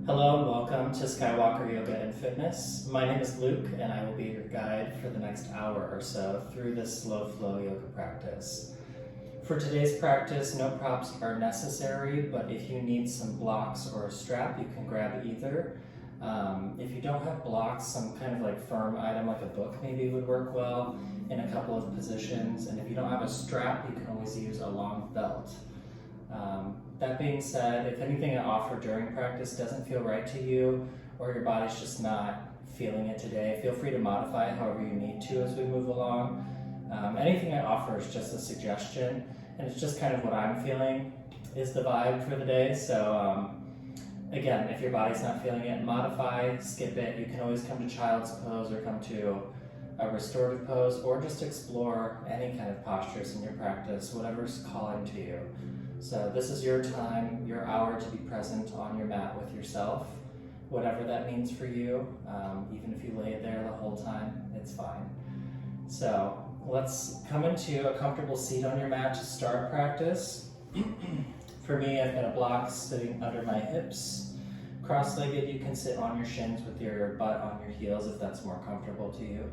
Hello and welcome to Skywalker Yoga and Fitness. My name is Luke and I will be your guide for the next hour or so through this slow flow yoga practice. For today's practice, no props are necessary, but if you need some blocks or a strap, you can grab either. If you don't have blocks, some kind of like firm item like a book maybe would work well in a couple of positions. And if you don't have a strap, you can always use a long belt. That being said, if anything I offer during practice doesn't feel right to you or your body's just not feeling it today, feel free to modify it however you need to as we move along. Anything I offer is just a suggestion, and it's just kind of what I'm feeling is the vibe for the day. So again, if your body's not feeling it, modify, skip it. You can always come to child's pose or come to a restorative pose, or just explore any kind of postures in your practice, whatever's calling to you. So this is your time, your hour to be present on your mat with yourself, whatever that means for you. Even if you lay there the whole time, it's fine. So let's come into a comfortable seat on your mat to start practice. For me, I've got a block sitting under my hips. Cross-legged, you can sit on your shins with your butt on your heels if that's more comfortable to you.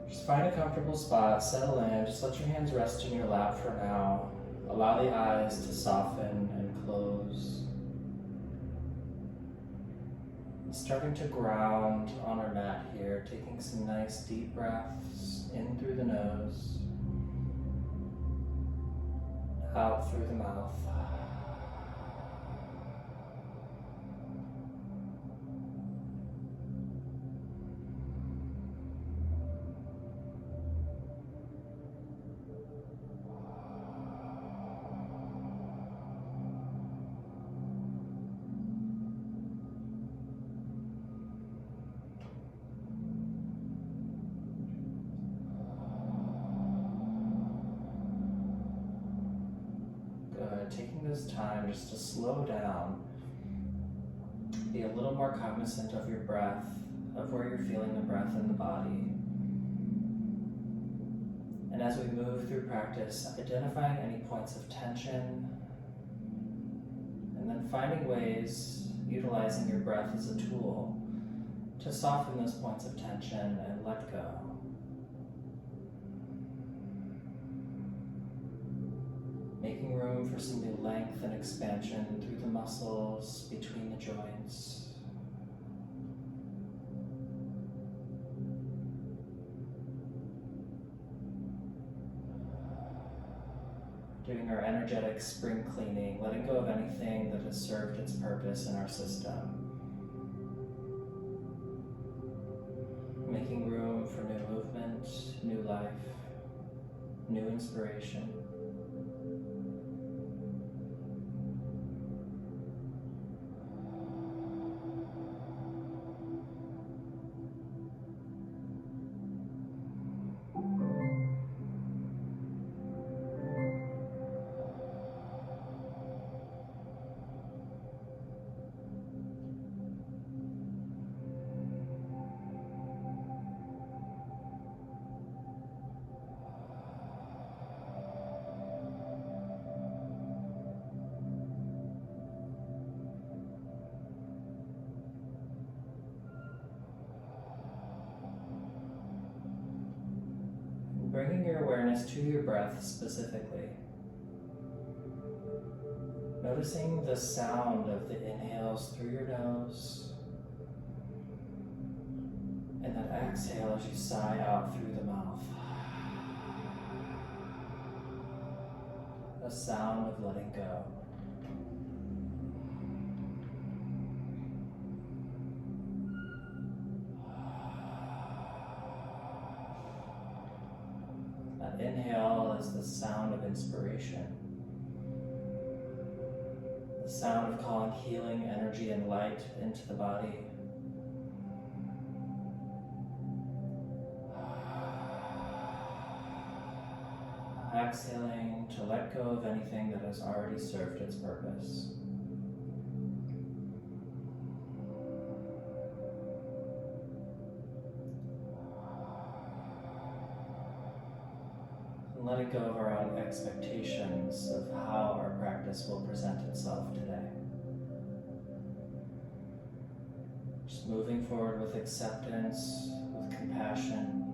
Just find a comfortable spot, settle in, just let your hands rest in your lap for now. Allow the eyes to soften and close. Starting to ground on our mat here, taking some nice deep breaths in through the nose, out through the mouth. Taking this time just to slow down, be a little more cognizant of your breath, of where you're feeling the breath in the body. And as we move through practice, identifying any points of tension, and then finding ways, utilizing your breath as a tool to soften those points of tension and let go. Making room for some new length and expansion through the muscles, between the joints. Doing our energetic spring cleaning, letting go of anything that has served its purpose in our system. Making room for new movement, new life, new inspiration. Bringing your awareness to your breath specifically. Noticing the sound of the inhales through your nose and that exhale as you sigh out through the mouth. The sound of letting go. Inhale is the sound of inspiration, the sound of calling healing energy and light into the body. Exhaling to let go of anything that has already served its purpose. Letting go of our own expectations of how our practice will present itself today. Just moving forward with acceptance, with compassion,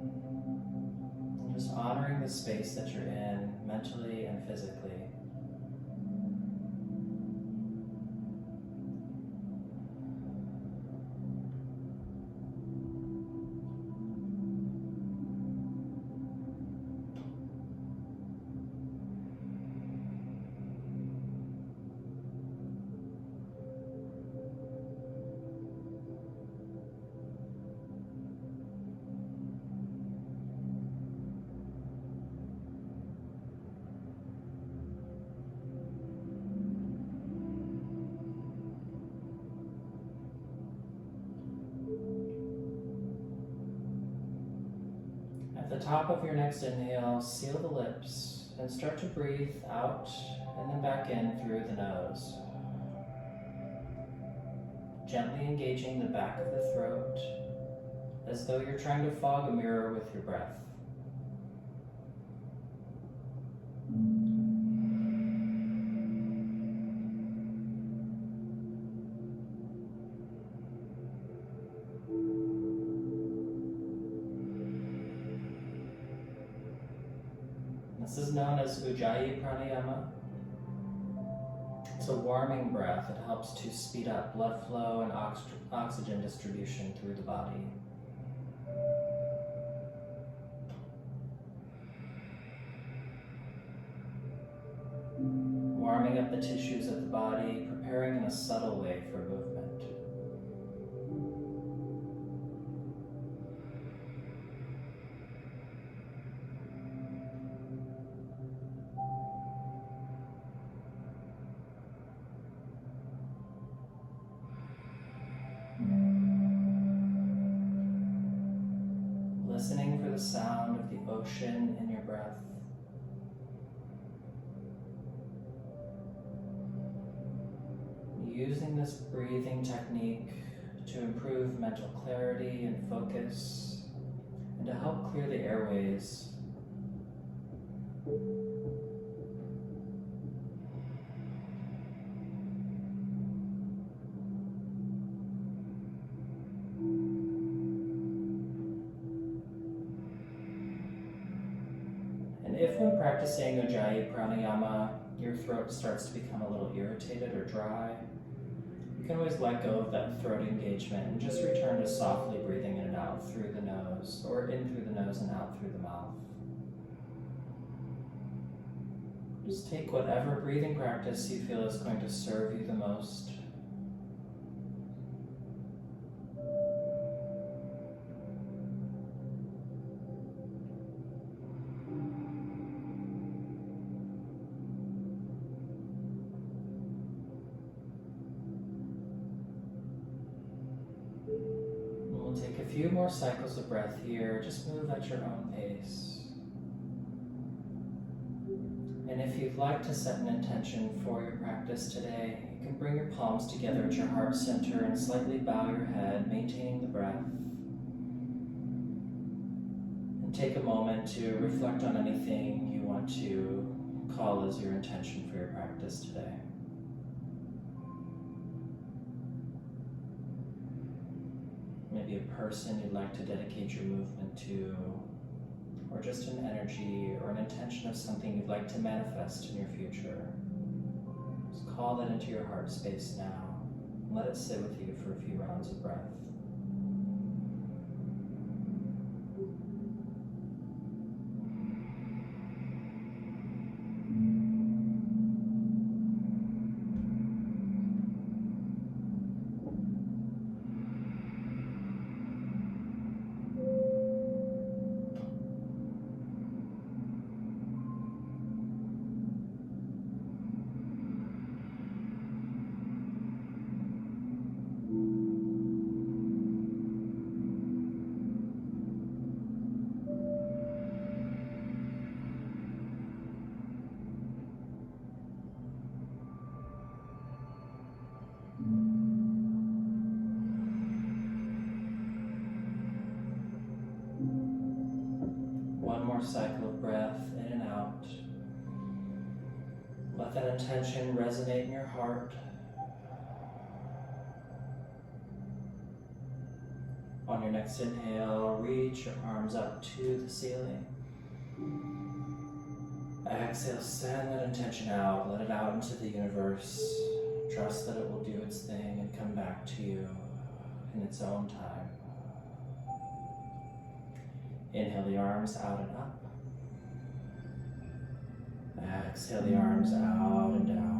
and just honoring the space that you're in mentally and physically. At the top of your next inhale, seal the lips and start to breathe out and then back in through the nose. Gently engaging the back of the throat as though you're trying to fog a mirror with your breath. This is known as Ujjayi Pranayama. It's a warming breath. It helps to speed up blood flow and oxygen distribution through the body. Warming up the tissues of the body, preparing in a subtle way for movement. Listening for the sound of the ocean in your breath. Using this breathing technique to improve mental clarity and focus, and to help clear the airways. And if when practicing Ujjayi Pranayama, your throat starts to become a little irritated or dry, you can always let go of that throat engagement and just return to softly breathing in and out through the nose, or in through the nose and out through the mouth. Just take whatever breathing practice you feel is going to serve you the most. We'll take a few more cycles of breath here. Just move at your own pace. And if you'd like to set an intention for your practice today, you can bring your palms together at your heart center and slightly bow your head, maintaining the breath. And take a moment to reflect on anything you want to call as your intention for your practice today. Maybe a person you'd like to dedicate your movement to, or just an energy or an intention of something you'd like to manifest in your future. Just call that into your heart space now, and let it sit with you for a few rounds of breath. One more cycle of breath in and out. Let that intention resonate in your heart. On your next inhale, reach your arms up to the ceiling. Exhale, send that intention out, let it out into the universe. Trust that it will do its thing and come back to you in its own time. Inhale the arms out and up. Exhale the arms out and down.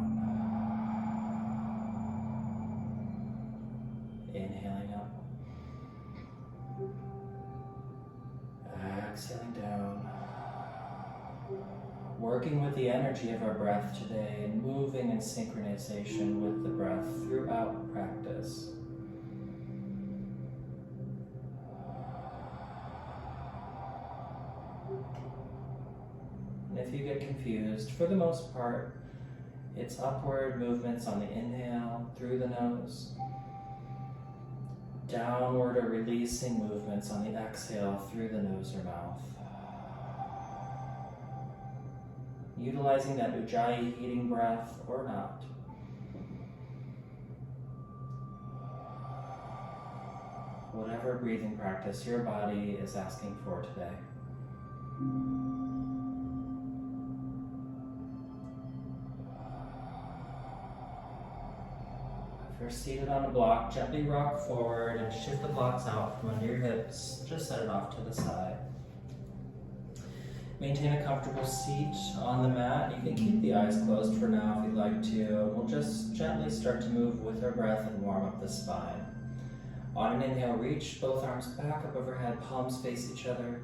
Inhaling up. Exhaling down. Working with the energy of our breath today and moving in synchronization with the breath throughout practice. And if you get confused, for the most part, it's upward movements on the inhale through the nose, downward or releasing movements on the exhale through the nose or mouth. Utilizing that Ujjayi heating breath or not. Whatever breathing practice your body is asking for today. If you're seated on a block, gently rock forward and shift the blocks out from under your hips. Just set it off to the side. Maintain a comfortable seat on the mat. You can keep the eyes closed for now if you'd like to. We'll just gently start to move with our breath and warm up the spine. On an inhale, reach both arms back up overhead, palms face each other.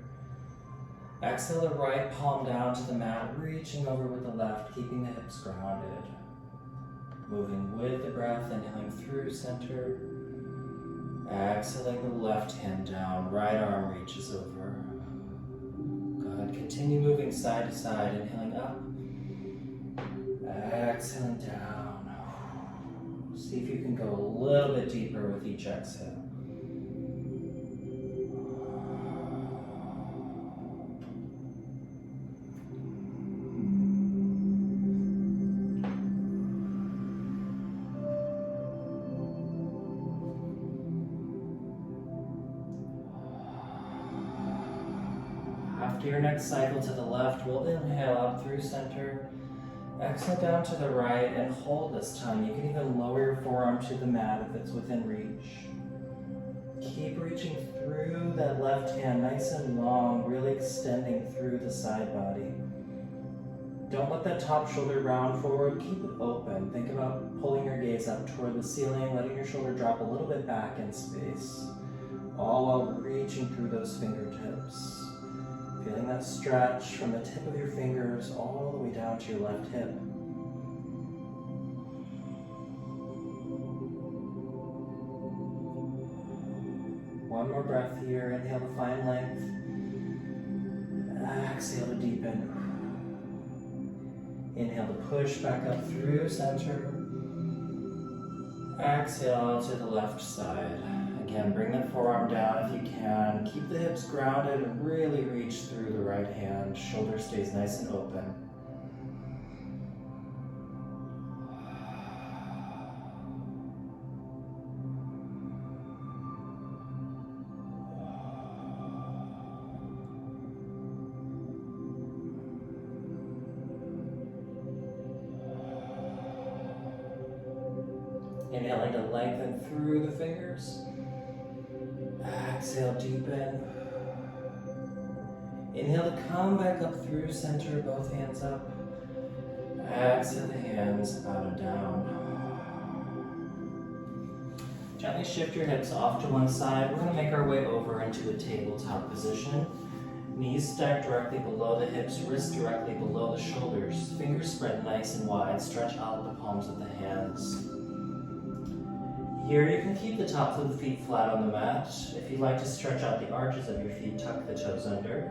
Exhale the right palm down to the mat, reaching over with the left, keeping the hips grounded. Moving with the breath, inhaling through center. Exhaling the left hand down, right arm reaches over. Good, continue moving side to side, inhaling up. Exhaling down. See if you can go a little bit deeper with each exhale. After your next cycle to the left, we'll inhale up through center. Exhale down to the right and hold this time. You can even lower your forearm to the mat if it's within reach. Keep reaching through that left hand, nice and long, really extending through the side body. Don't let that top shoulder round forward. Keep it open. Think about pulling your gaze up toward the ceiling, letting your shoulder drop a little bit back in space, all while reaching through those fingertips. Feeling that stretch from the tip of your fingers all the way down to your left hip. One more breath here. Inhale to find length. Exhale to deepen. Inhale to push back up through center. Exhale to the left side. Again, bring that forearm down if you can. Keep the hips grounded and really reach through the right hand. Shoulder stays nice and open. Inhaling to lengthen through the fingers. Exhale, deepen. Inhale to come back up through center, both hands up. Exhale the hands out and down. Gently shift your hips off to one side. We're going to make our way over into a tabletop position. Knees stacked directly below the hips, wrists directly below the shoulders. Fingers spread nice and wide. Stretch out the palms of the hands. Here you can keep the tops of the feet flat on the mat. If you'd like to stretch out the arches of your feet, tuck the toes under.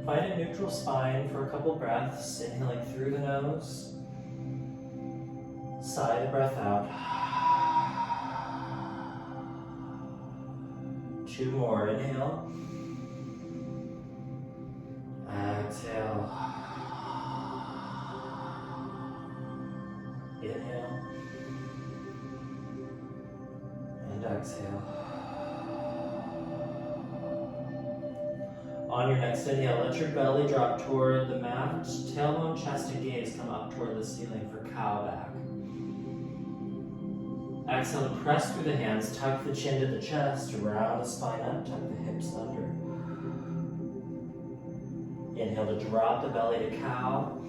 Find a neutral spine for a couple breaths, inhaling through the nose. Sigh the breath out. 2 more, inhale. Exhale. Inhale. And exhale. On your next inhale, let your belly drop toward the mat. Tailbone, chest, and gaze come up toward the ceiling for cow back. Exhale to press through the hands, tuck the chin to the chest, round the spine up, tuck the hips under. Inhale to drop the belly to cow.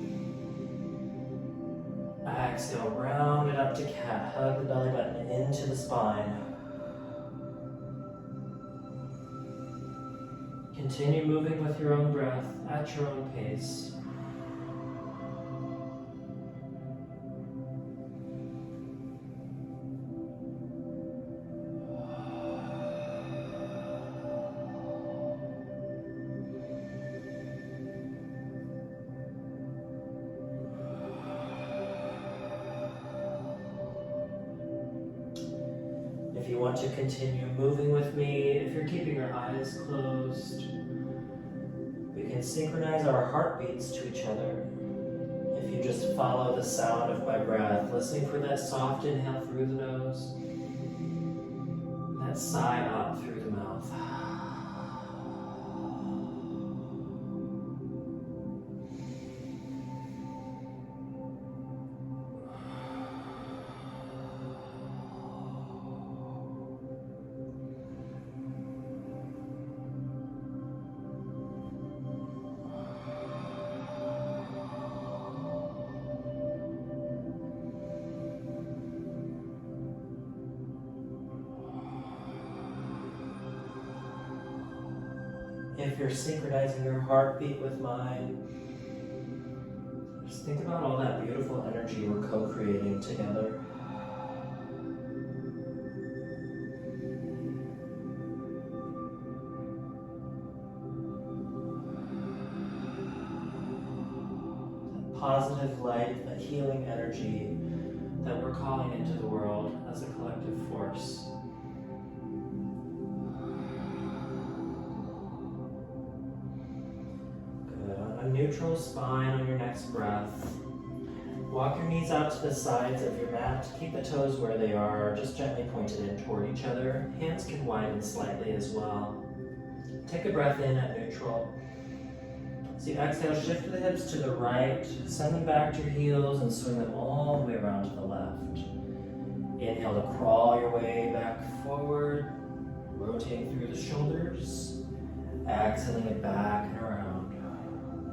Exhale, round it up to cat. Hug the belly button into the spine. Continue moving with your own breath at your own pace. If you want to continue moving with me, if you're keeping your eyes closed, we can synchronize our heartbeats to each other. If you just follow the sound of my breath, listening for that soft inhale through the nose, that sigh out through the mouth. If you're synchronizing your heartbeat with mine, just think about all that beautiful energy we're co-creating together. That positive light, that healing energy that we're calling into the world as a collective force. Neutral spine on your next breath. Walk your knees out to the sides of your mat. Keep the toes where they are, just gently pointed in toward each other. Hands can widen slightly as well. Take a breath in at neutral. As you exhale, shift the hips to the right, send them back to your heels and swing them all the way around to the left. Inhale to crawl your way back forward, rotating through the shoulders. Exhaling it back and around.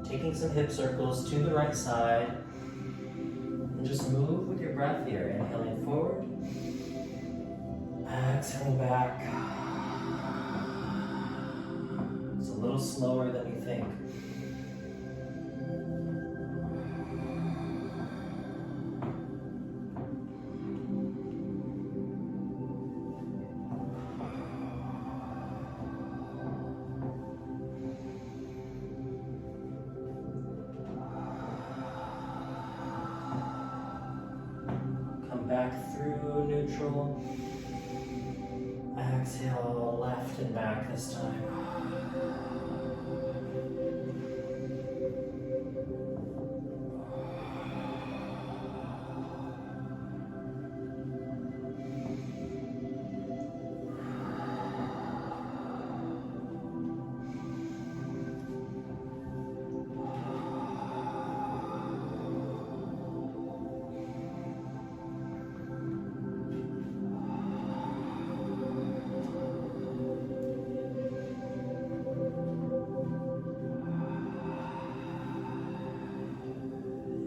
Taking some hip circles to the right side. And just move with your breath here. Inhaling forward. Exhaling back. It's a little slower than you think. Back through neutral. Exhale, left and back this time.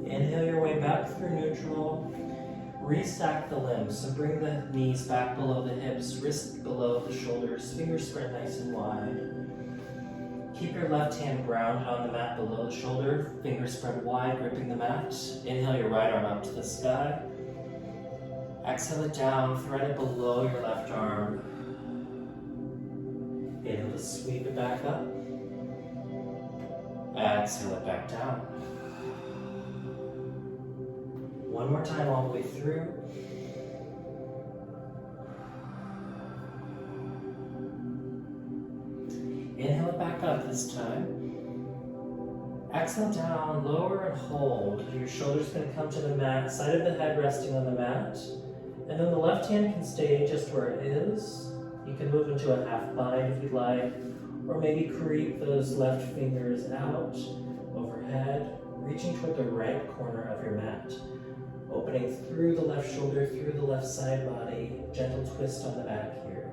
Inhale your way back through neutral. Restack the limbs, so bring the knees back below the hips, wrists below the shoulders, fingers spread nice and wide. Keep your left hand grounded on the mat below the shoulder, fingers spread wide, gripping the mat. Inhale your right arm up to the sky. Exhale it down, thread it below your left arm. Inhale to sweep it back up. Exhale it back down. One more time all the way through. Inhale it back up this time. Exhale down, lower and hold. Your shoulders can come to the mat, side of the head resting on the mat. And then the left hand can stay just where it is. You can move into a half bind if you'd like, Or maybe creep those left fingers out overhead, reaching toward the right corner of your mat. Opening through the left shoulder, through the left side body, gentle twist on the back here.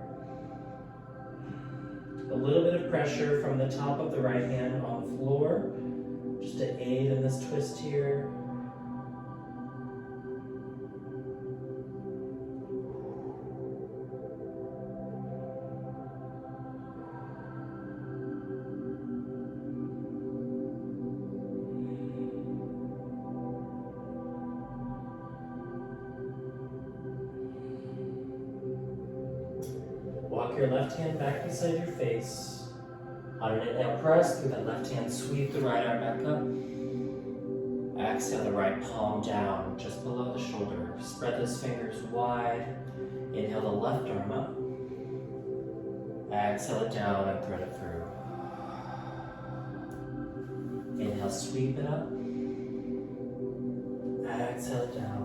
A little bit of pressure from the top of the right hand on the floor, just to aid in this twist here. Walk your left hand back beside your face. On an inhale, press through that left hand, sweep the right arm back up. Exhale the right palm down, just below the shoulder. Spread those fingers wide. Inhale the left arm up. Exhale it down and thread it through. Inhale, sweep it up. Exhale it down.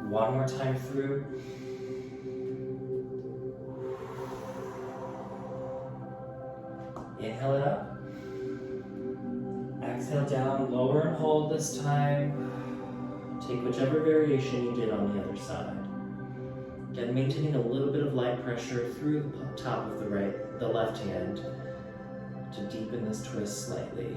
One more time through. Inhale it up. Exhale down, lower and hold this time. Take whichever variation you did on the other side. Again, maintaining a little bit of light pressure through the top of the left hand to deepen this twist slightly.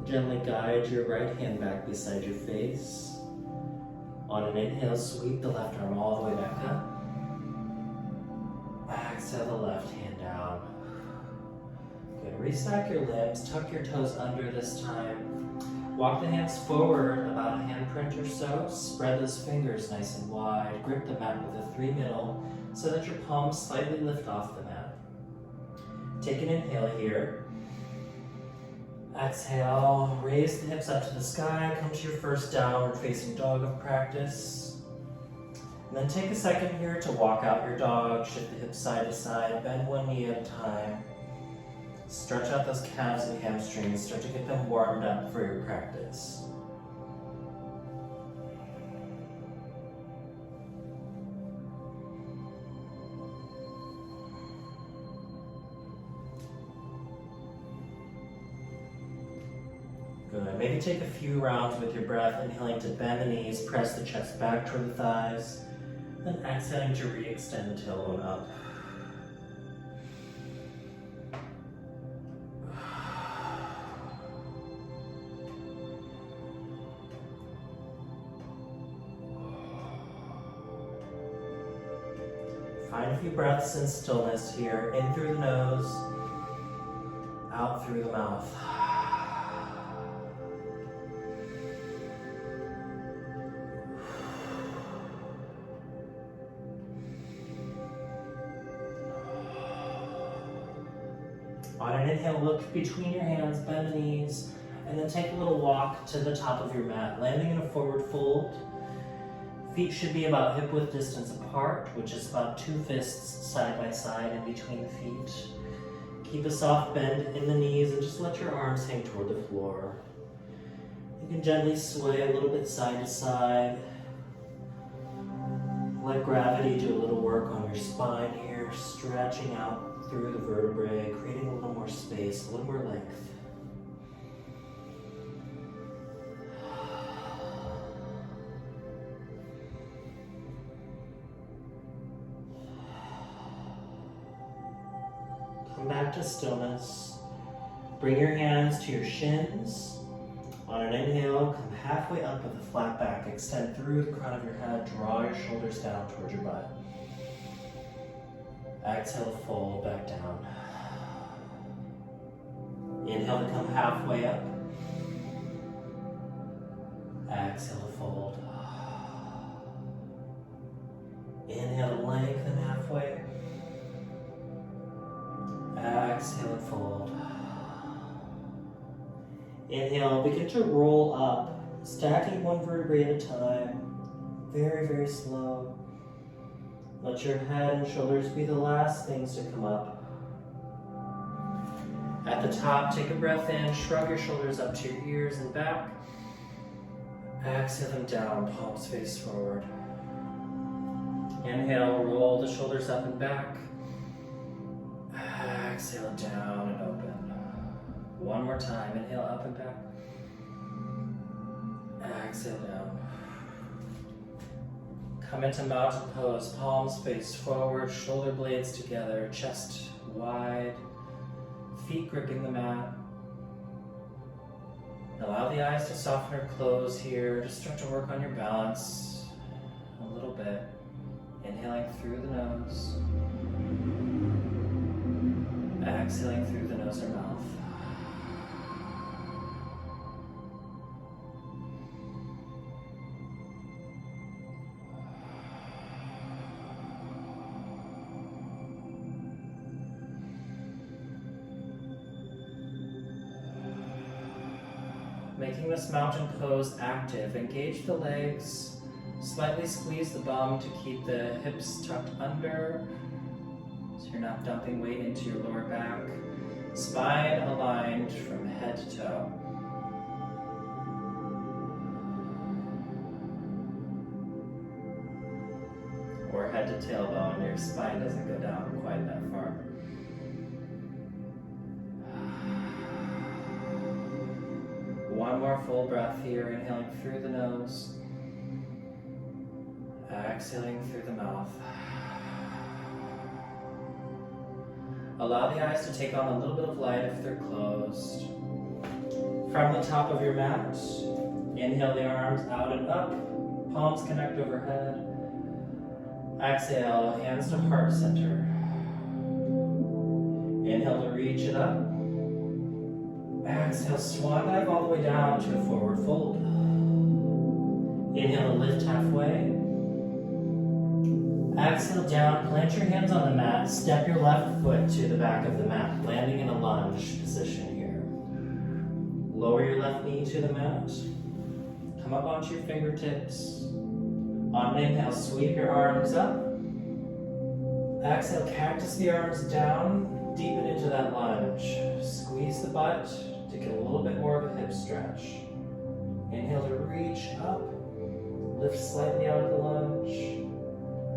Gently guide your right hand back beside your face. On an inhale, sweep the left arm all the way back up. Exhale the left hand down. Good. Restack your limbs, tuck your toes under this time. Walk the hands forward about a handprint or so. Spread those fingers nice and wide. Grip the mat with a 3 middle so that your palms slightly lift off the mat. Take an inhale here. Exhale, raise the hips up to the sky, come to your first downward facing dog of practice. And then take a second here to walk out your dog, shift the hips side to side, bend one knee at a time. Stretch out those calves and hamstrings, start to get them warmed up for your practice. Good. Maybe take a few rounds with your breath, inhaling to bend the knees, press the chest back toward the thighs, then exhaling to re-extend the tailbone up. Find a few breaths in stillness here, in through the nose, out through the mouth. On an inhale, look between your hands, bend the knees, and then take a little walk to the top of your mat, landing in a forward fold. Feet should be about hip-width distance apart, which is about 2 fists side by side in between the feet. Keep a soft bend in the knees and just let your arms hang toward the floor. You can gently sway a little bit side to side. Let gravity do a little work on your spine here, stretching out through the vertebrae, creating a little more space, a little more length. Come back to stillness. Bring your hands to your shins. On an inhale, come halfway up with a flat back. Extend through the crown of your head. Draw your shoulders down towards your butt. Exhale, fold back down. Inhale to come halfway up. Exhale to fold. Inhale to lengthen halfway. Exhale and fold. Inhale, begin to roll up, stacking one vertebrae at a time. Very, very slow. Let your head and shoulders be the last things to come up. At the top, take a breath in, shrug your shoulders up to your ears and back. Exhale them down, palms face forward. Inhale, roll the shoulders up and back. Exhale down and open. One more time, inhale up and back. Exhale down. Come into mountain pose, palms face forward, shoulder blades together, chest wide, feet gripping the mat. Allow the eyes to soften or close here. Just start to work on your balance a little bit. Inhaling through the nose. Exhaling through the nose or mouth. Making this mountain pose active, engage the legs, slightly squeeze the bum to keep the hips tucked under, so you're not dumping weight into your lower back. Spine aligned from head to toe. Or head to tailbone, your spine doesn't go down quite that far. One more full breath here, inhaling through the nose, exhaling through the mouth. Allow the eyes to take on a little bit of light if they're closed. From the top of your mat, inhale the arms out and up, palms connect overhead. Exhale, hands to heart center. Inhale to reach it up. Exhale, swan dive all the way down to a forward fold. Inhale to lift halfway. Exhale down, plant your hands on the mat, step your left foot to the back of the mat, landing in a lunge position here. Lower your left knee to the mat. Come up onto your fingertips. On an inhale, sweep your arms up. Exhale, cactus the arms down, deepen into that lunge. Squeeze the butt to get a little bit more of a hip stretch. Inhale to reach up, lift slightly out of the lunge.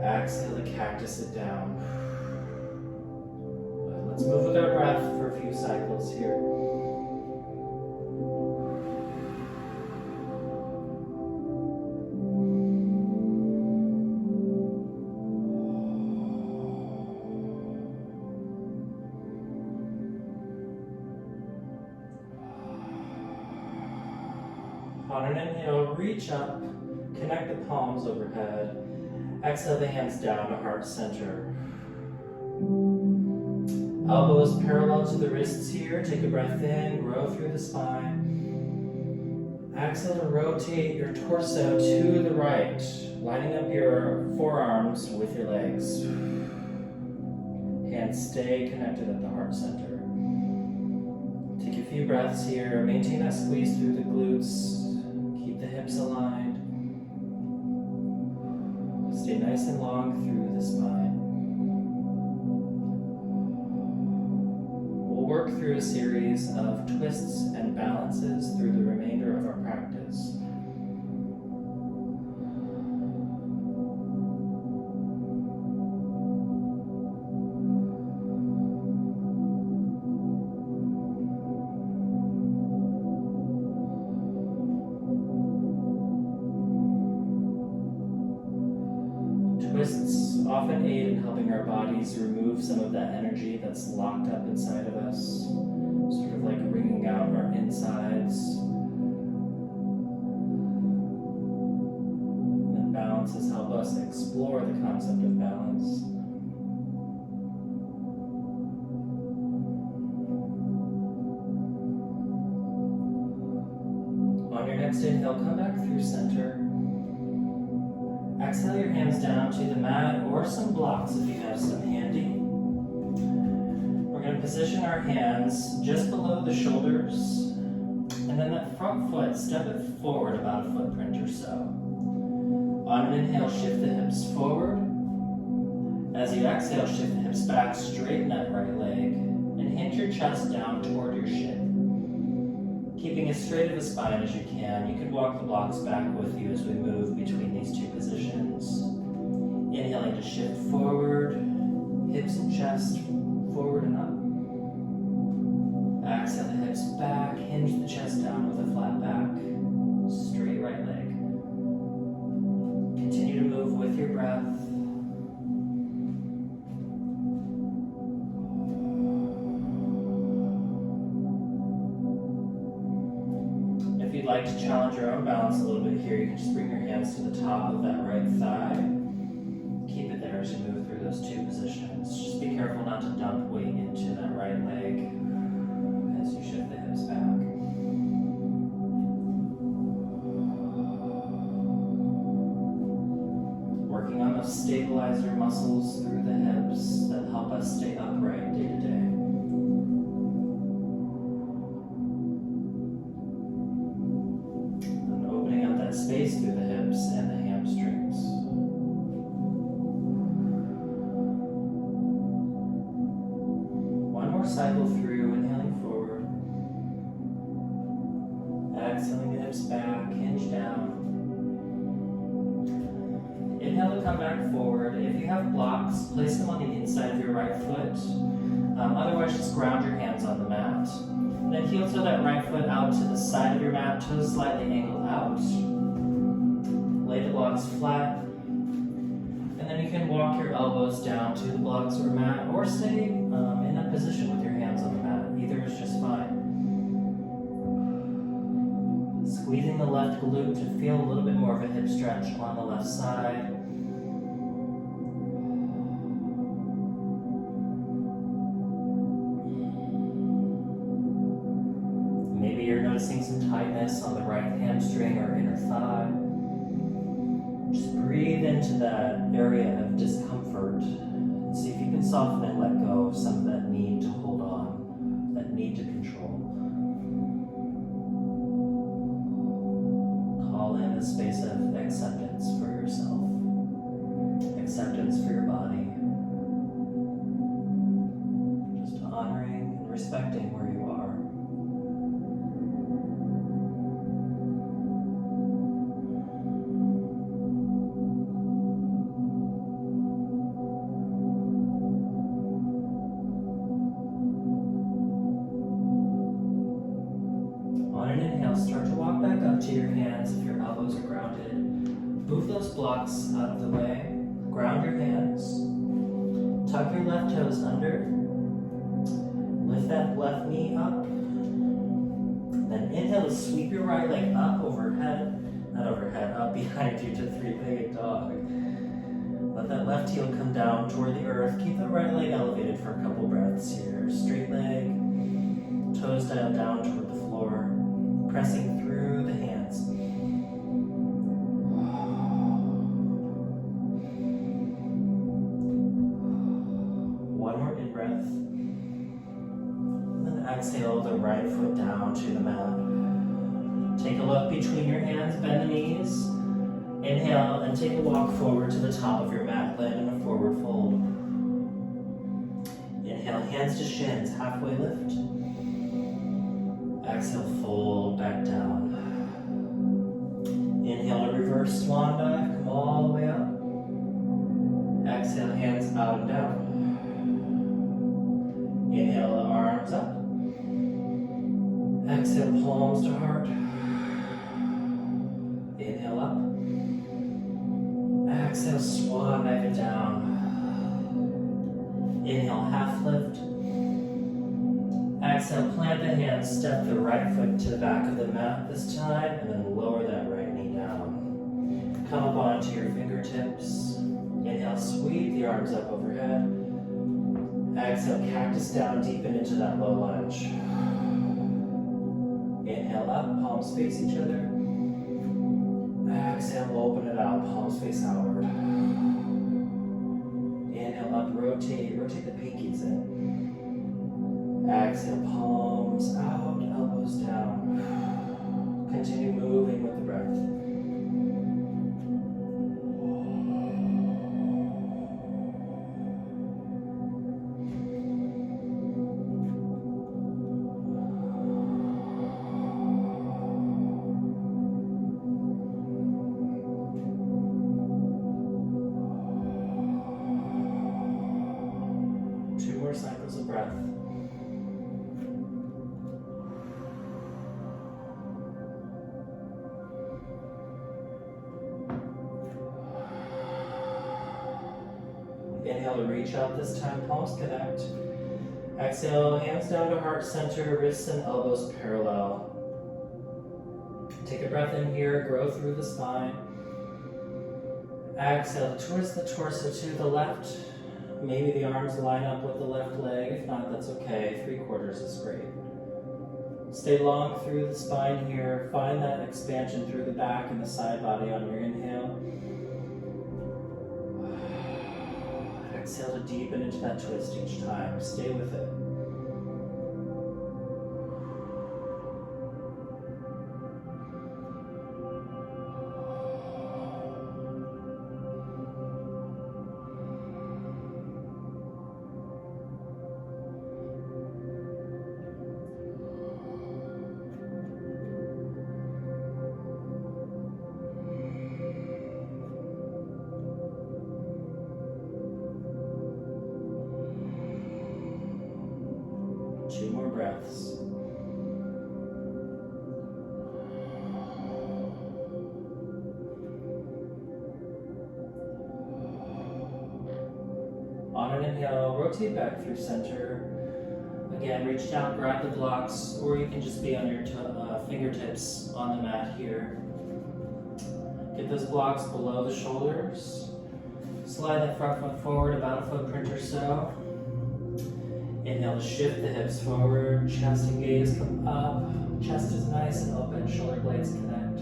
Exhale to cactus it down. Let's move with our breath for a few cycles here. On an inhale, reach up, connect the palms overhead. Exhale the hands down to heart center. Elbows parallel to the wrists here. Take a breath in, grow through the spine. Exhale to rotate your torso to the right, lining up your forearms with your legs. Hands stay connected at the heart center. Take a few breaths here. Maintain that squeeze through the glutes. Keep the hips aligned. Stay nice and long through the spine. We'll work through a series of twists and balances through the remainder of our practice. Twists often aid in helping our bodies remove some of that energy that's locked up inside of us, sort of like wringing out our insides. And balances help us explore the concept of balance. next inhale, come back through center. Exhale your hands down to the mat or some blocks if you have some handy. We're going to position our hands just below the shoulders, and then that front foot, step it forward about a footprint or so. On an inhale, shift the hips forward. As you exhale, shift the hips back, straighten that right leg, and hinge your chest down toward your shin. Keeping as straight of a spine as you can. You can walk the blocks back with you as we move between these two positions. Inhaling to shift forward, hips and chest forward and up. Exhale the hips back, hinge the chest down with a flat back, straight right leg. Continue to move with your breath. If you'd like to challenge your own balance a little bit here, you can just bring your hands to the top of that right thigh. Keep it there as you move through those two positions. Just be careful not to dump weight into that right leg as you shift the hips back. Working on those stabilizer muscles through the hips that help us stay upright day to day. And opening up that space through the hips and the hamstrings. One more cycle through, inhaling forward. Exhaling the hips back, hinge down. Inhale to come back forward. If you have blocks, place them on the inside of your right foot. Otherwise, just ground your hands on the mat. Then heel toe that right foot out to the side of your mat, toes slightly angled out. Lay the blocks flat. And then you can walk your elbows down to the blocks or mat, or stay in that position with your hands on the mat. Either is just fine. Squeezing the left glute to feel a little bit more of a hip stretch on the left side. Maybe you're noticing some tightness on the right hamstring or inner thigh. Just breathe into that area of discomfort and see if you can soften and let go of some of that need to hold on, that need to control. Call in a space of acceptance for yourself, acceptance for your body, just honoring and respecting where you are. On an inhale, start to walk back up to your hands if your elbows are grounded. Move those blocks out of the way. Ground your hands. Tuck your left toes under. Lift that left knee up. Then inhale to sweep your right leg up overhead. Not overhead, up behind you to three-legged dog. Let that left heel come down toward the earth. Keep the right leg elevated for a couple breaths here. Straight leg. Toes dialed down toward the floor. Pressing through the hands. One more in breath. And then exhale the right foot down to the mat. Take a look between your hands, bend the knees. Inhale and take a walk forward to the top of your mat. Land in a forward fold. Inhale, hands to shins, halfway lift. Exhale, fold back down. Inhale to reverse swan dive, come all the way up. Exhale, hands out and down. Inhale, the arms up. Exhale, palms to heart. Inhale up. Exhale, swan dive it down. Inhale, half lift. Exhale, plant the hands, step the right foot to the back of the mat this time, and then lower that right knee down. Come up onto your fingertips. Inhale, sweep the arms up overhead. Exhale, cactus down, deepen into that low lunge. Inhale up, palms face each other. Exhale, open it out, palms face outward. Inhale up, rotate the pinkies in. Exhale, palms out, elbows down. Continue moving with the breath. Two more cycles of breath. Inhale to reach out this time, palms connect. Exhale, hands down to heart center, wrists and elbows parallel. Take a breath in here, grow through the spine. Exhale towards the torso to the left. Maybe the arms line up with the left leg. If not, that's okay. 3/4 is great. Stay long through the spine here. Find that expansion through the back and the side body on your inhale. Exhale to deepen into that twist each time. Stay with it. Two more breaths. On an inhale, rotate back through center. Again, reach down, grab the blocks, or you can just be on your fingertips on the mat here. Get those blocks below the shoulders. Slide that front foot forward about a footprint or so. Inhale to shift the hips forward, chest and gaze come up. Chest is nice and open, shoulder blades connect.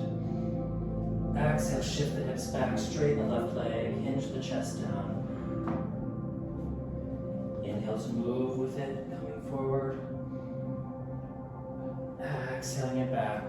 Exhale, shift the hips back, straighten the left leg, hinge the chest down. Inhale to move with it, coming forward. Exhaling it back.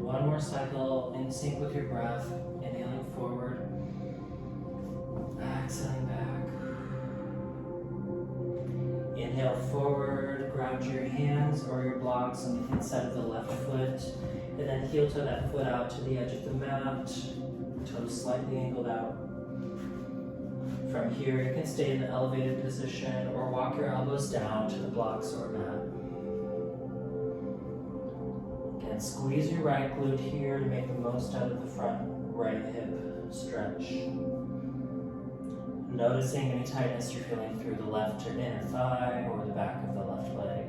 One more cycle in sync with your breath, inhaling forward, exhaling back. Inhale forward, ground your hands or your blocks on the inside of the left foot, and then heel toe that foot out to the edge of the mat, toes slightly angled out. From here, you can stay in the elevated position or walk your elbows down to the blocks or mat. Again, squeeze your right glute here to make the most out of the front right hip stretch. Noticing any tightness you're feeling through the left or inner thigh or the back of the left leg.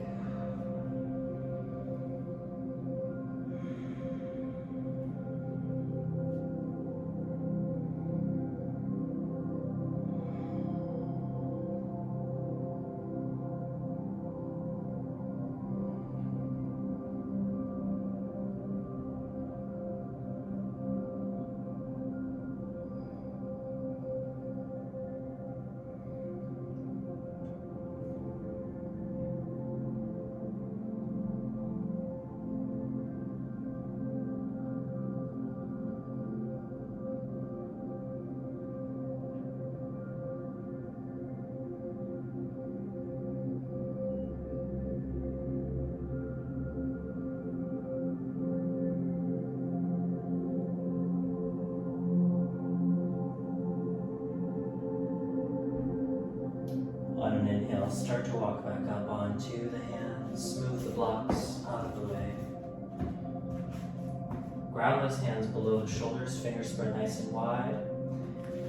On an inhale, start to walk back up onto the hands. Move the blocks out of the way. Ground those hands below the shoulders, fingers spread nice and wide.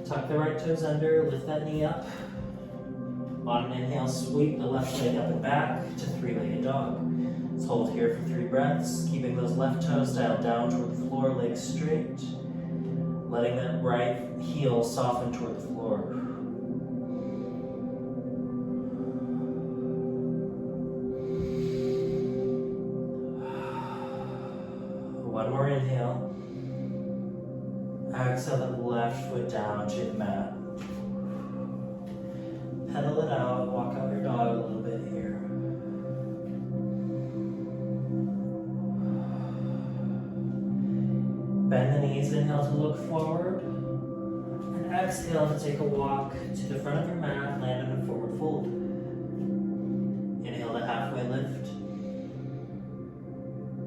Tuck the right toes under, lift that knee up. On an inhale, sweep the left leg up and back to three-legged dog. Let's hold here for 3 breaths, keeping those left toes dialed down toward the floor, legs straight. Letting that right heel soften toward the floor. One more inhale. Exhale the left foot down to the mat. Pedal it out, walk out your dog a little bit here. Bend the knees, inhale to look forward. And exhale to take a walk to the front of your mat, land in a forward fold. Inhale to halfway lift.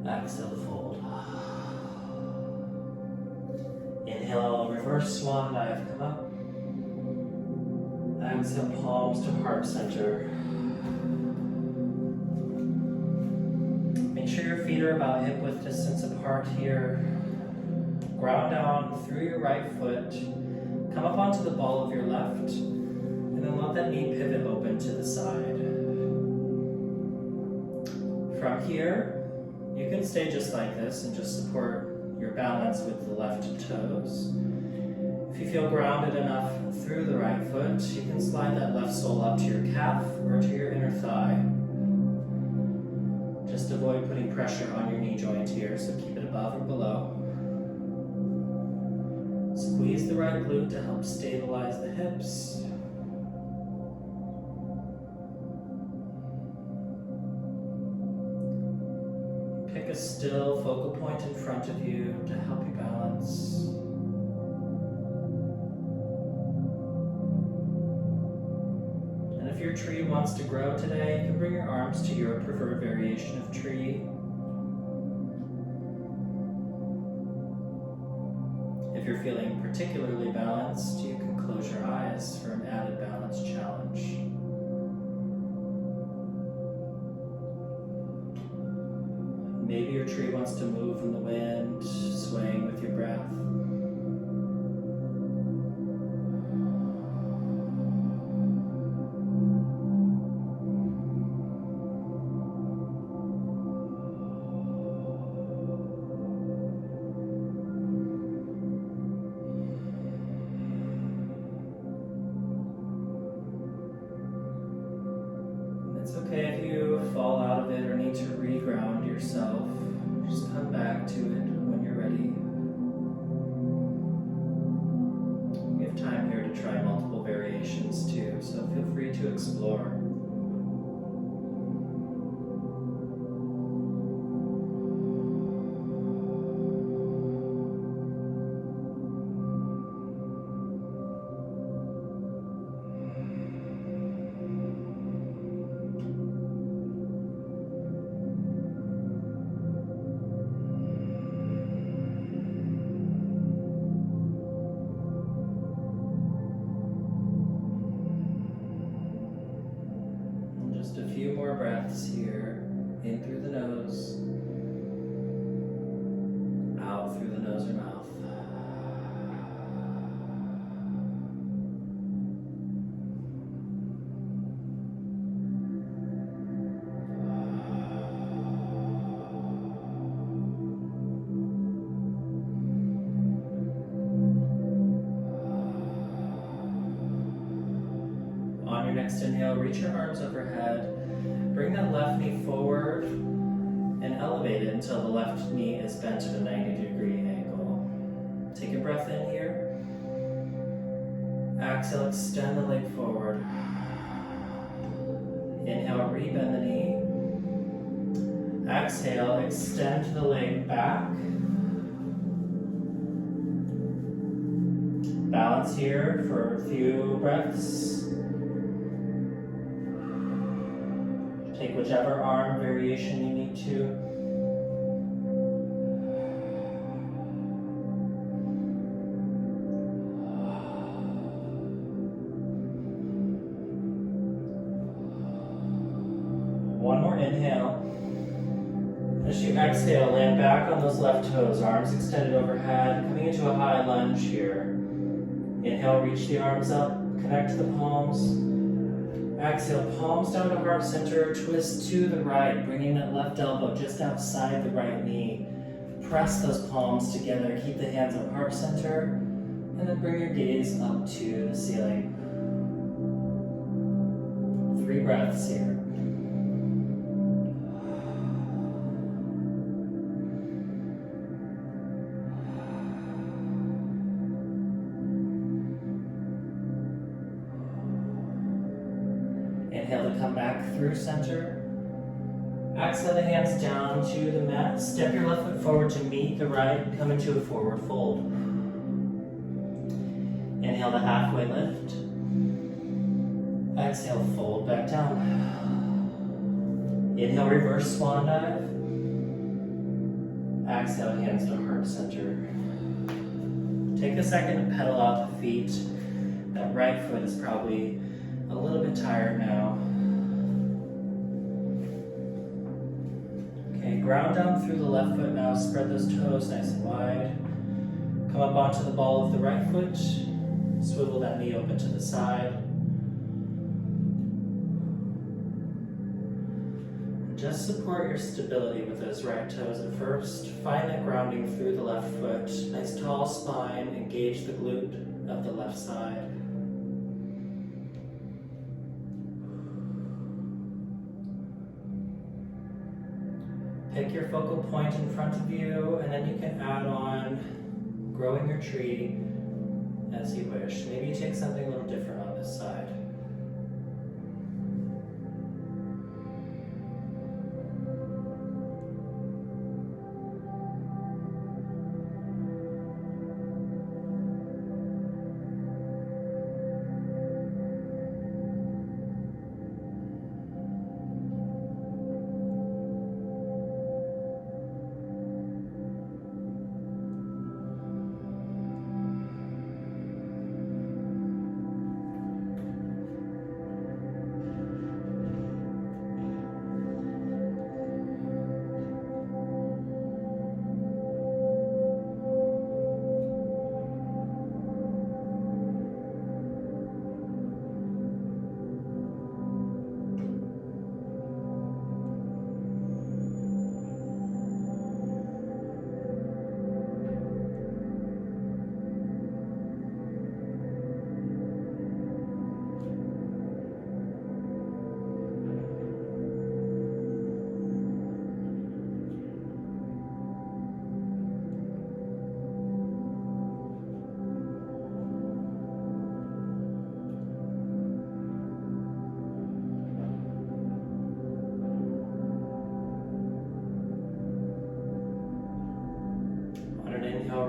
Exhale to fold. Inhale, reverse swan dive, come up. Exhale, palms to heart center. Make sure your feet are about hip width distance apart here. Ground down through your right foot. Come up onto the ball of your left. And then let that knee pivot open to the side. From here, you can stay just like this and just support your balance with the left toes. If you feel grounded enough through the right foot, you can slide that left sole up to your calf or to your inner thigh. Just avoid putting pressure on your knee joint here, so keep it above or below. Squeeze the right glute to help stabilize the hips. Pick a still focal point in front of you to help you balance. And if your tree wants to grow today, you can bring your arms to your preferred variation of tree. If you're feeling particularly balanced, you can close your eyes for an added balance challenge. Maybe your tree wants to move in the wind, swaying with your breath. It's okay if you fall out of it or need to reground yourself. Just come back to it when you're ready. We have time here to try multiple variations too, so feel free to explore. Just a few more breaths here, in through the nose, out through the nose or mouth. On your next inhale, reach your arms overhead. Bring that left knee forward and elevate it until the left knee is bent at a 90-degree angle. Take a breath in here. Exhale, extend the leg forward. Inhale, rebend the knee. Exhale, extend the leg back. Balance here for a few breaths. Take whichever arm variation you need to. more, inhale. As you exhale, land back on those left toes, arms extended overhead, coming into a high lunge here. Inhale, reach the arms up, connect to the palms. Exhale, palms down to heart center, twist to the right, bringing that left elbow just outside the right knee. Press those palms together, keep the hands at heart center, and then bring your gaze up to the ceiling. 3 breaths here. Inhale to come back through center. Exhale the hands down to the mat. Step your left foot forward to meet the right. Come into a forward fold. Inhale the halfway lift. Exhale, fold back down. Inhale, reverse swan dive. Exhale, hands to heart center. Take a second to pedal out the feet. That right foot is probably a little bit tired now. Okay, ground down through the left foot now. Spread those toes nice and wide. Come up onto the ball of the right foot. Swivel that knee open to the side. Just support your stability with those right toes at first. Find that grounding through the left foot. Nice tall spine. Engage the glute of the left side. Pick your focal point in front of you, and then you can add on growing your tree as you wish. Maybe you take something a little different on this side.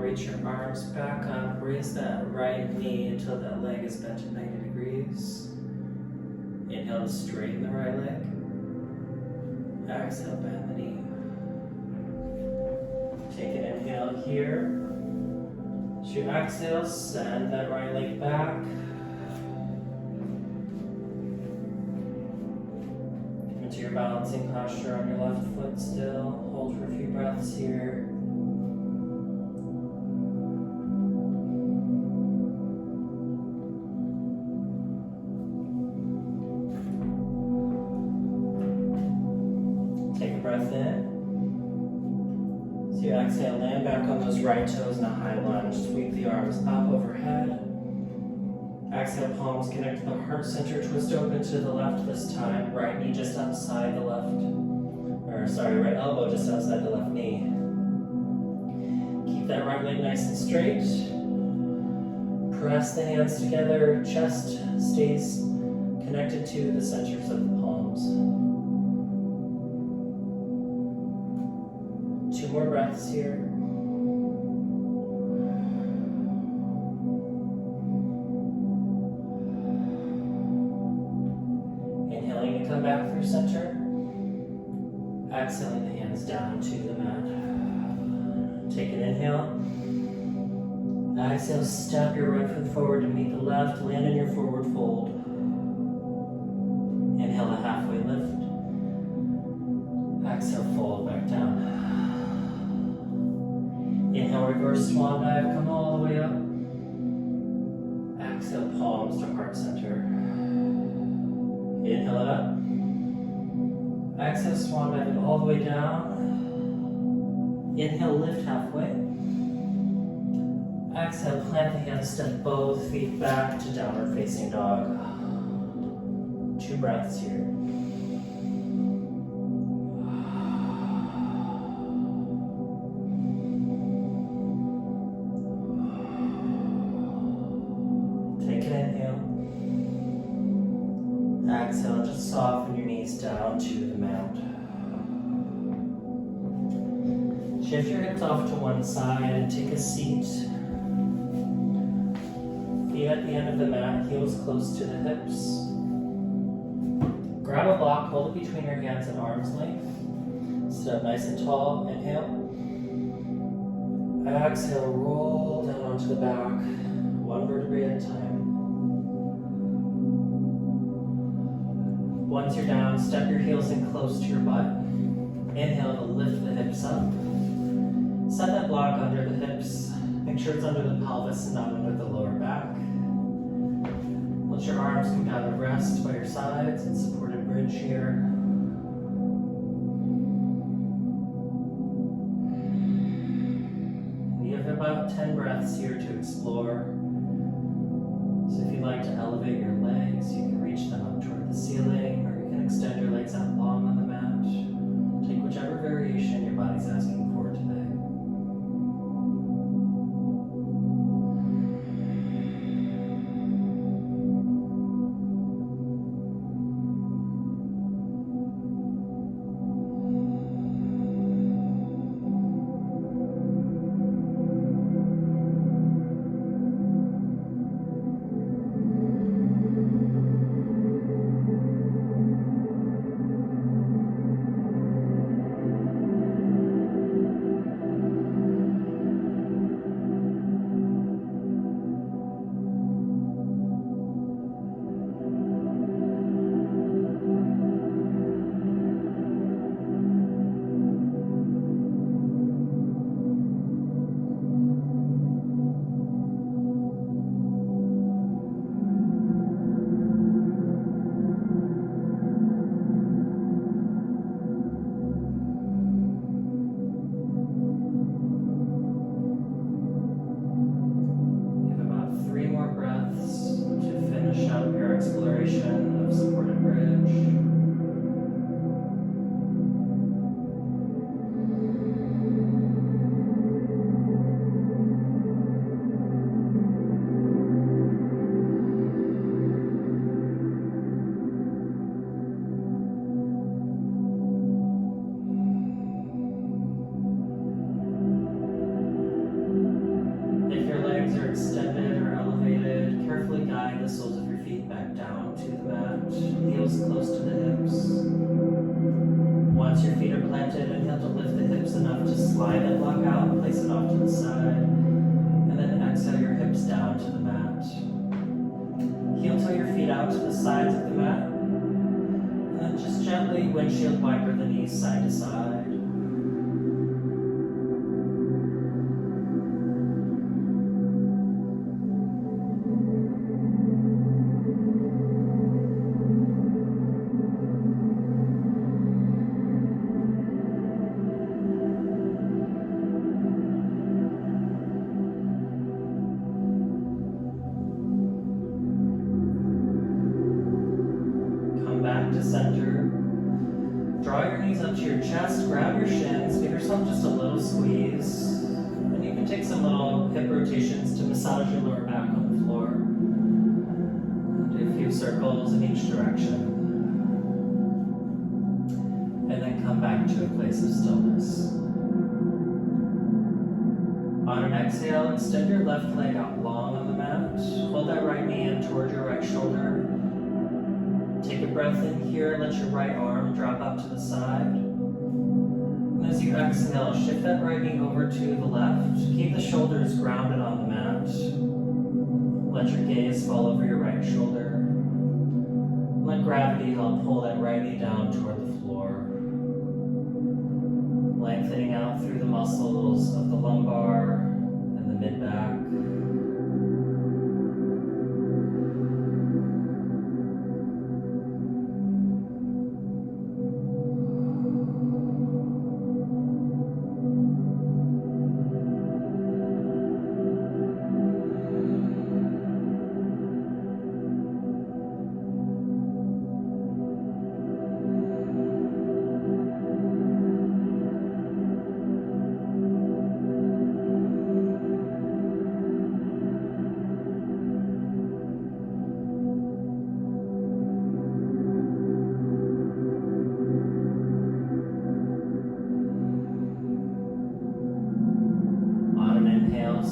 Reach your arms back up, raise that right knee until that leg is bent at 90 degrees. Inhale to straighten the right leg. Exhale, bend the knee. Take an inhale here. As you exhale, send that right leg back. Come into your balancing posture on your left foot still. Hold for a few breaths here. Breath in. So you exhale, land back on those right toes in a high lunge. Sweep the arms up overhead. Exhale, palms connect to the heart center. Twist open to the left this time. Right knee just outside the left. Right elbow just outside the left knee. Keep that right leg nice and straight. Press the hands together. Chest stays connected to the centers of the palms. 2 more breaths here. Inhaling to come back through center. Exhaling the hands down to the mat. Take an inhale. Exhale, step your right foot forward to meet the left. Land in your forward fold. Inhale a halfway lift. swan dive, come all the way up. Exhale, palms to heart center. Inhale it up. Exhale, swan dive it all the way down. Inhale, lift halfway. Exhale, plant the hands, step both feet back to downward facing dog. 2 breaths here. Exhale, just soften your knees down to the mat. Shift your hips off to one side and take a seat. Feet at the end of the mat, heels close to the hips. Grab a block, hold it between your hands at arm's length. Sit up nice and tall, inhale. Exhale, roll down onto the back, 1 vertebrae at a time. Once you're down, step your heels in close to your butt. Inhale to lift the hips up. Set that block under the hips. Make sure it's under the pelvis and not under the lower back. Let your arms come down to rest by your sides and supported bridge here. And you have about 10 breaths here to explore. So if you'd like to elevate your legs, you can reach them up toward the ceiling, or you can extend your legs out long on the mat. Take whichever variation your body's asking for today. Exploration of supported bridge. If your legs are extended or elevated, carefully guide the soles of your feet back down to the mat, heels close to the hips. Once your feet are planted, inhale to lift the hips enough to slide that block out, place it off to the side, and then exhale your hips down to the mat. Heel toe your feet out to the sides of the mat, and then just gently windshield wiper the knees side to side. Back to center. Draw your knees up to your chest, grab your shins, give yourself just a little squeeze. And you can take some little hip rotations to massage your lower back on the floor. Do a few circles in each direction. And then come back to a place of stillness. On an exhale, extend your left leg out long on the mat. Hold that right knee in toward your right shoulder. Take a breath in here, let your right arm drop out to the side. And as you exhale, shift that right knee over to the left. Keep the shoulders grounded on the mat. Let your gaze fall over your right shoulder. Let gravity help pull that right knee down toward the floor. Lengthening out through the muscles of the lumbar and the mid-back.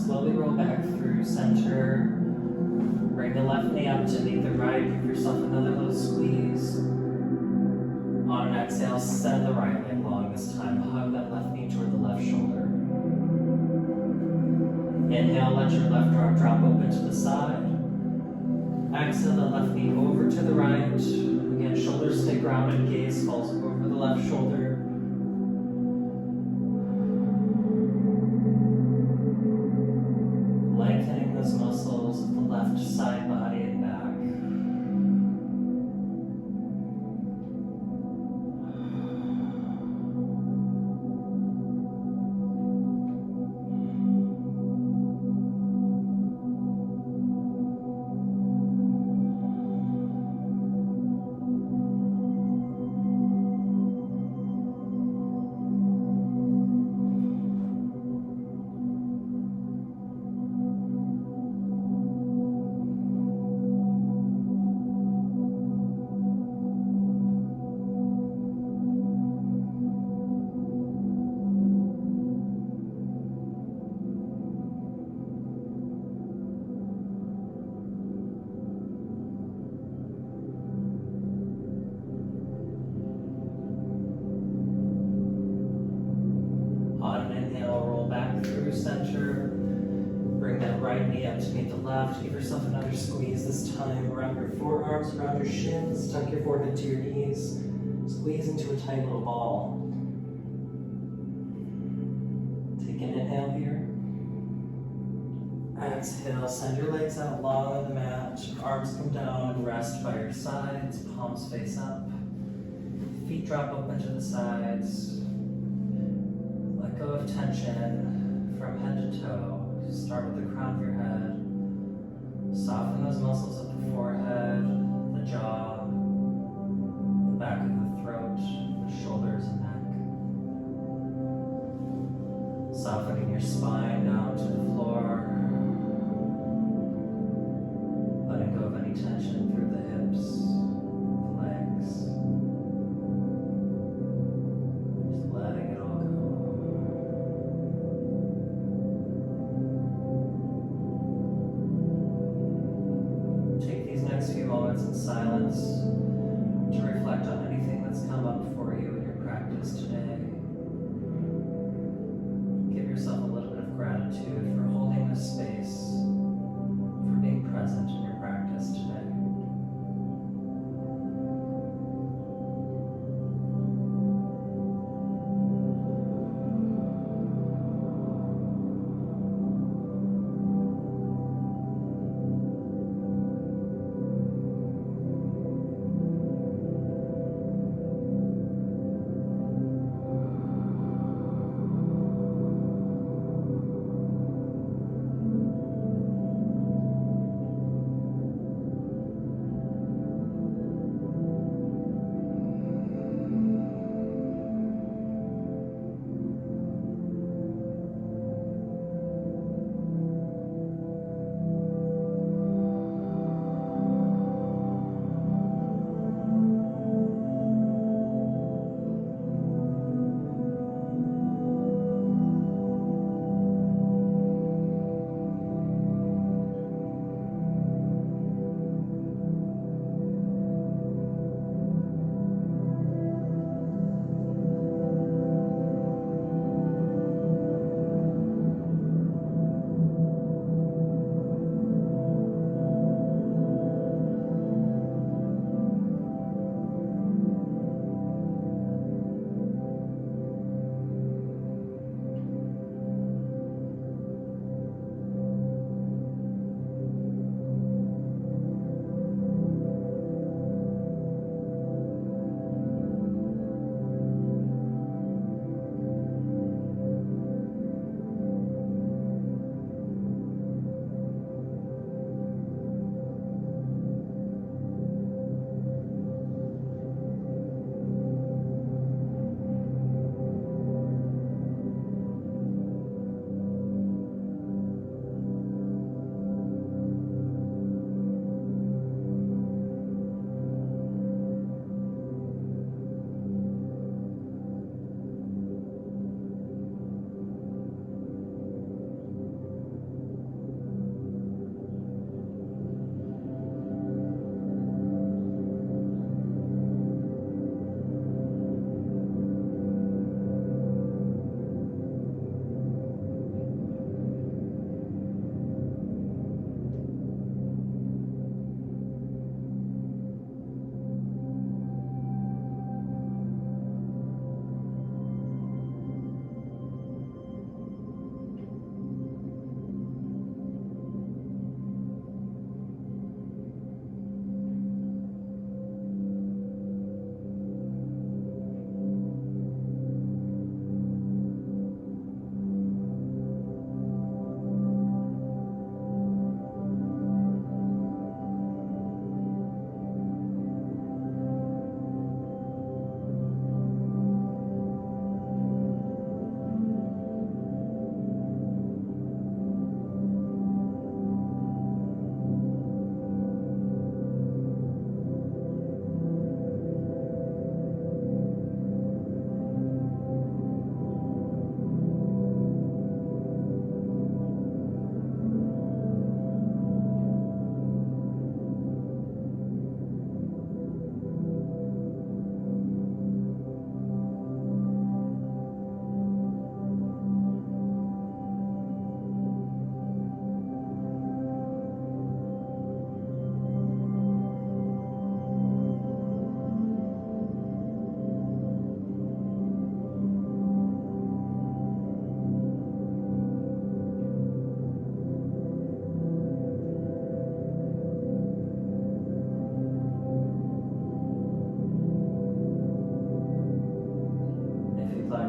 Slowly roll back through center. Bring the left knee up to meet the right. Give yourself another little squeeze. On an exhale, send the right leg long this time. Hug that left knee toward the left shoulder. Inhale, let your left arm drop open to the side. Exhale, the left knee over to the right. Again, shoulders stay grounded, gaze falls over the left shoulder. Lengthening those muscles of the left side body and back. Center. Bring that right knee up to meet the left. Give yourself another squeeze this time. Wrap your forearms around your shins. Tuck your forehead to your knees. Squeeze into a tight little ball. Take an inhale here. Exhale, send your legs out long on the mat. Arms come down and rest by your sides. Palms face up. Feet drop open to the sides. Let go of tension from head to toe. Start with the crown of your head. Soften those muscles of the forehead, the jaw, the back of the throat, the shoulders and neck. Softening your spine down to the floor. Letting go of any tension through the hips, the legs. Just letting it all go. Next few moments in silence to reflect on anything that's come up for you in your practice today. Give yourself a little bit of gratitude for holding this space, for being present in your practice today.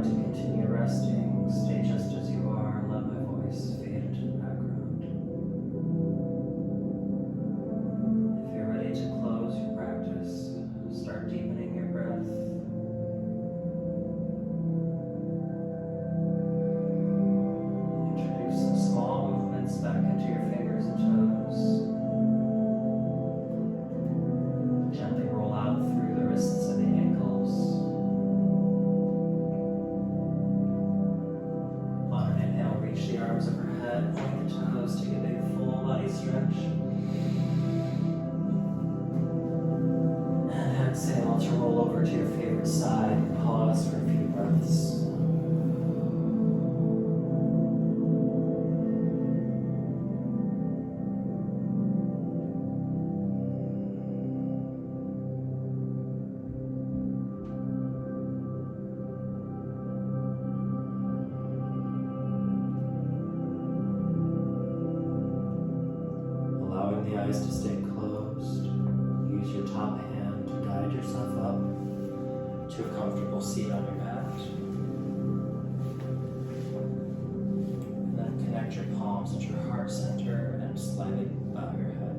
to continue resting, stay just as you are. Let my voice fade into the background. If you're ready to close your practice, start deepening your breath. Introduce some small movements back into your fingers and toes. Gently roll out through the wrists and the ankles. On an inhale, reach the arms overhead, point the toes, take a big full body stretch. And exhale to roll over to your favorite side. Pause for a few breaths. Allowing the eyes to stay closed. Use your top hand to guide yourself up to a comfortable seat on your mat. And then connect your palms at your heart center and slightly bow your head.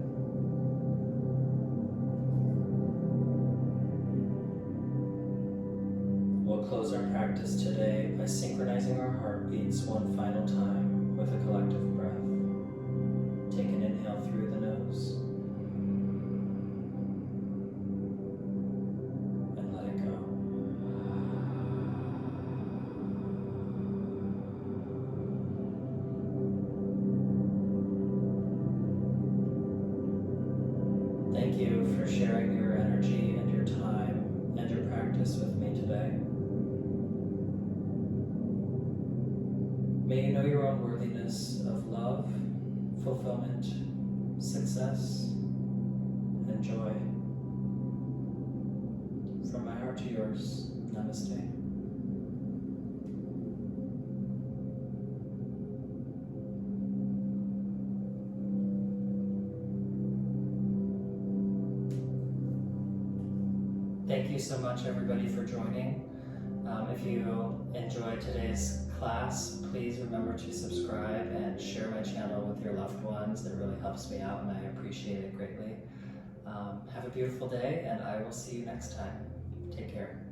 We'll close our practice today by synchronizing our heartbeats one final time with a collective breath. Take an inhale through the nose and let it go. Thank you for sharing your energy and your time and your practice with me today. May you know your own worthiness of love, fulfillment, success, and joy. From my heart to yours, namaste. Thank you so much, everybody, for joining. If you enjoyed today's class, please remember to subscribe and share my channel with your loved ones. That really helps me out and I appreciate it greatly. Have a beautiful day and I will see you next time. Take care.